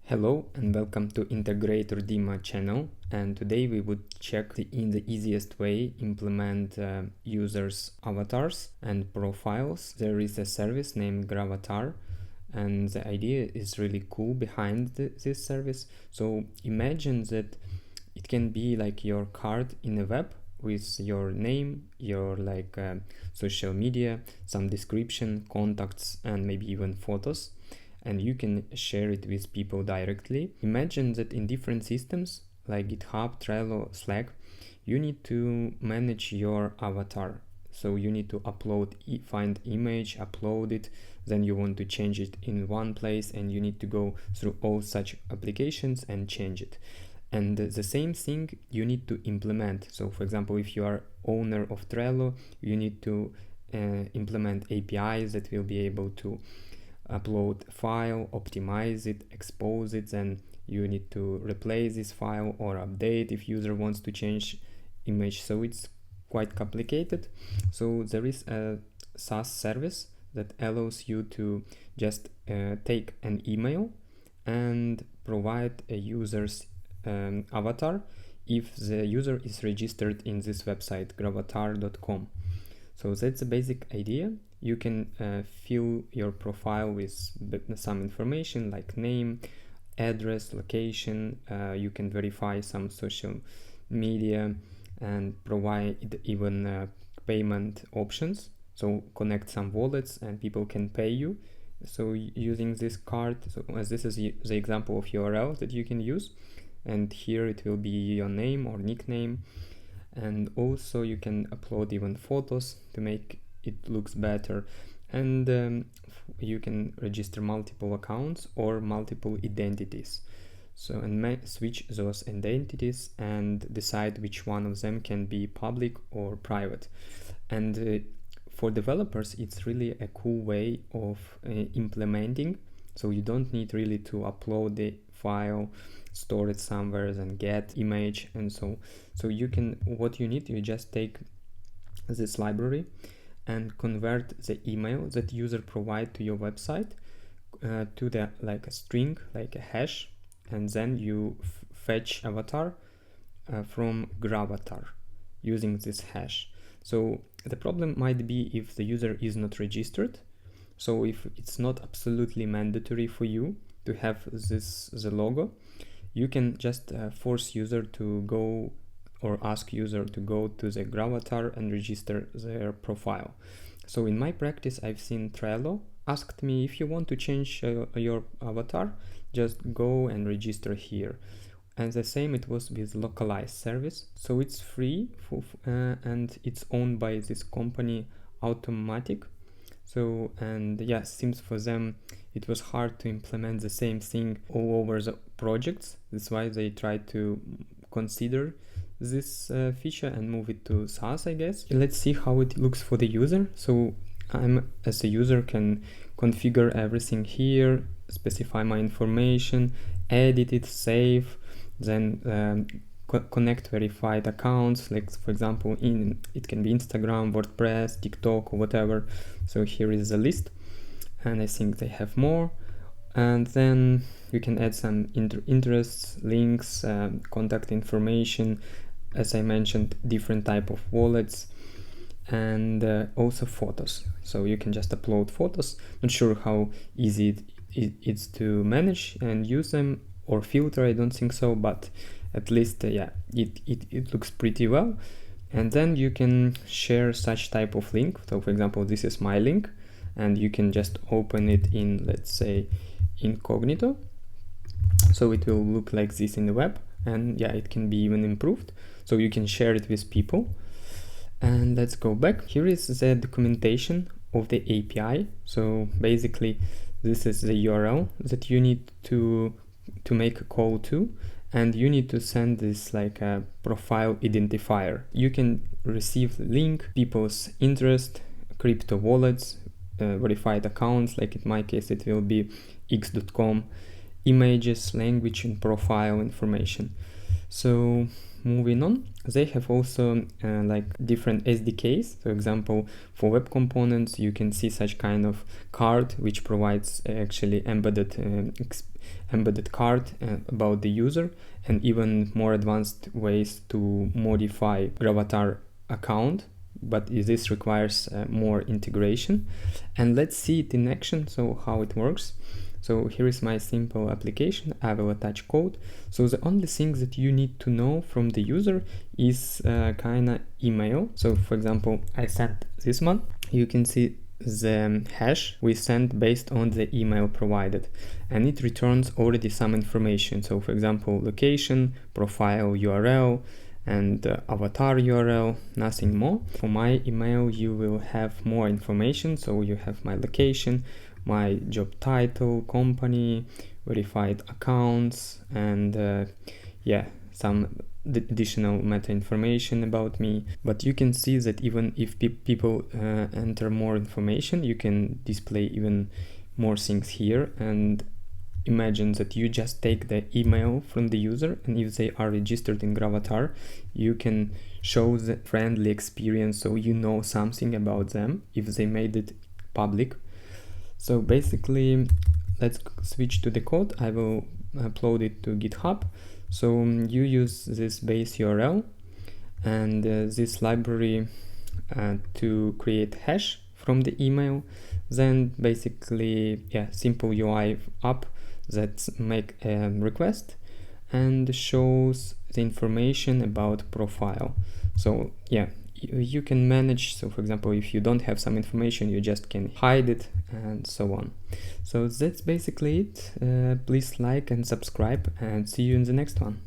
Hello and welcome to Integrator Dima channel, and today we would check in the easiest way implement users avatars and profiles. There is a service named Gravatar, and the idea is really cool behind this service. So imagine that it can be like your card in a web with your name, your social media, some description, contacts, and maybe even photos. And you can share it with people directly. Imagine that in different systems like GitHub, Trello, Slack, you need to manage your avatar. So you need to find image, upload it, then you want to change it in one place and you need to go through all such applications and change it. And the same thing you need to implement. So for example, if you are owner of Trello, you need to implement APIs that will be able to upload file, optimize it, expose it, then you need to replace this file or update if user wants to change image. So it's quite complicated. So there is a SaaS service that allows you to just take an email and provide a user's avatar if the user is registered in this website gravatar.com. So that's the basic idea. You can fill your profile with some information like name, address, location. You can verify some social media and provide even payment options. So connect some wallets and people can pay you. So using this card, so as this is the example of URL that you can use. And here it will be your name or nickname. And also you can upload even photos to make it looks better, and you can register multiple accounts or multiple identities. So and switch those identities and decide which one of them can be public or private. And for developers, it's really a cool way of implementing. So you don't need really to upload the file, store it somewhere, and get image, and so you can, what you need, you just take this library and convert the email that user provide to your website to the like a string, like a hash, and then you fetch avatar from Gravatar using this hash. So the problem might be if the user is not registered. So if it's not absolutely mandatory for you to have the logo, you can just force user to go or ask user to go to the Gravatar and register their profile. So in my practice, I've seen Trello asked me, if you want to change your avatar, just go and register here. And the same it was with Lokalise service. So it's free and it's owned by this company Automatic. So, and yeah, seems for them it was hard to implement the same thing all over the projects. That's why they tried to consider this feature and move it to SaaS, I guess. Let's see how it looks for the user. So I'm, as a user, can configure everything here, specify my information, edit it, save, then connect verified accounts, like for example it can be Instagram, WordPress, TikTok, or whatever. So here is the list, and I think they have more. And then you can add some interests, links, contact information, as I mentioned, different type of wallets, and also photos. So you can just upload photos. Not sure how easy it's to manage and use them or filter, I don't think so, but at least it looks pretty well. And then you can share such type of link. So for example, this is my link, and you can just open it in, let's say, incognito. So it will look like this in the web, and yeah, it can be even improved. So you can share it with people. And let's go back. Here is the documentation of the API. So basically this is the URL that you need to make a call to, and you need to send this like a profile identifier. You can receive link, people's interest, crypto wallets, verified accounts, like in my case it will be x.com, images, language, and profile information. So moving on, they have also like different SDKs. For example, for web components, you can see such kind of card which provides actually embedded card about the user, and even more advanced ways to modify Gravatar account, but this requires more integration. And let's see it in action, so how it works. So here is my simple application. I will attach code. So the only thing that you need to know from the user is kinda email. So for example, I sent this one. You can see the hash we sent based on the email provided, and it returns already some information. So for example, location, profile URL, and avatar URL, nothing more. For my email, you will have more information. So you have my location, my job title, company, verified accounts, and some additional meta information about me. But you can see that even if people enter more information, you can display even more things here. And imagine that you just take the email from the user, and if they are registered in Gravatar, you can show the friendly experience, so you know something about them if they made it public. So basically, let's switch to the code. I will upload it to GitHub. So you use this base URL and this library to create hash from the email. Then basically, simple UI app that make a request and shows the information about profile. So you can manage. So for example, if you don't have some information, you just can hide it and so on. So that's basically it. Please like and subscribe, and see you in the next one.